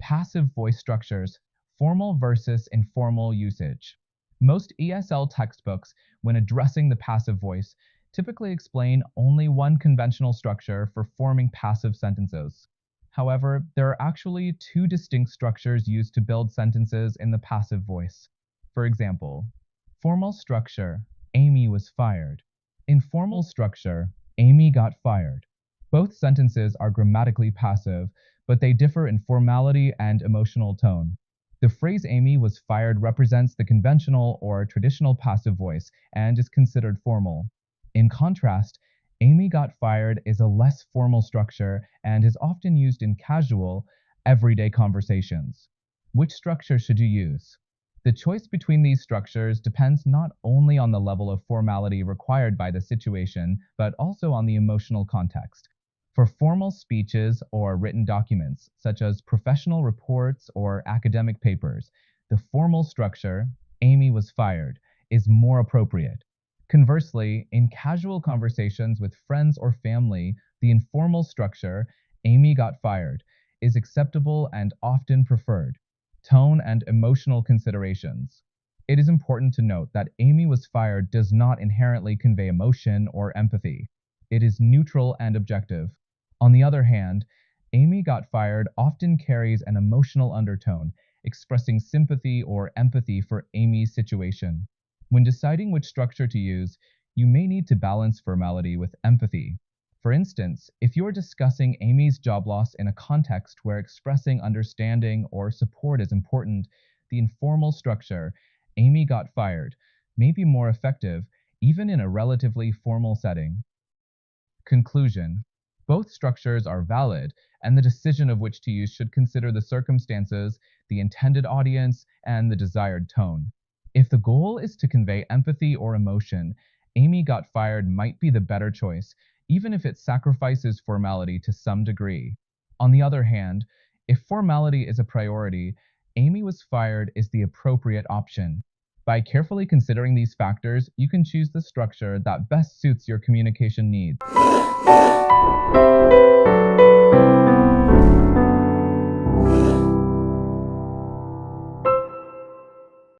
Passive voice structures, formal versus informal usage. Most ESL textbooks, when addressing the passive voice, typically explain only one conventional structure for forming passive sentences. However, there are actually two distinct structures used to build sentences in the passive voice. For example, formal structure, Amy was fired. Informal structure, Amy got fired. Both sentences are grammatically passive, but they differ in formality and emotional tone. The phrase Amy was fired represents the conventional or traditional passive voice and is considered formal. In contrast, Amy got fired is a less formal structure and is often used in casual, everyday conversations. Which structure should you use? The choice between these structures depends not only on the level of formality required by the situation, but also on the emotional context. For formal speeches or written documents, such as professional reports or academic papers, the formal structure, Amy was fired, is more appropriate. Conversely, in casual conversations with friends or family, the informal structure, Amy got fired, is acceptable and often preferred. Tone and emotional considerations. It is important to note that Amy was fired does not inherently convey emotion or empathy. It is neutral and objective. On the other hand, Amy got fired often carries an emotional undertone, expressing sympathy or empathy for Amy's situation. When deciding which structure to use, you may need to balance formality with empathy. For instance, if you're discussing Amy's job loss in a context where expressing understanding or support is important, the informal structure, Amy got fired, may be more effective even in a relatively formal setting. Conclusion. Both structures are valid, and the decision of which to use should consider the circumstances, the intended audience, and the desired tone. If the goal is to convey empathy or emotion, Amy got fired might be the better choice, even if it sacrifices formality to some degree. On the other hand, if formality is a priority, Amy was fired is the appropriate option. By carefully considering these factors, you can choose the structure that best suits your communication needs.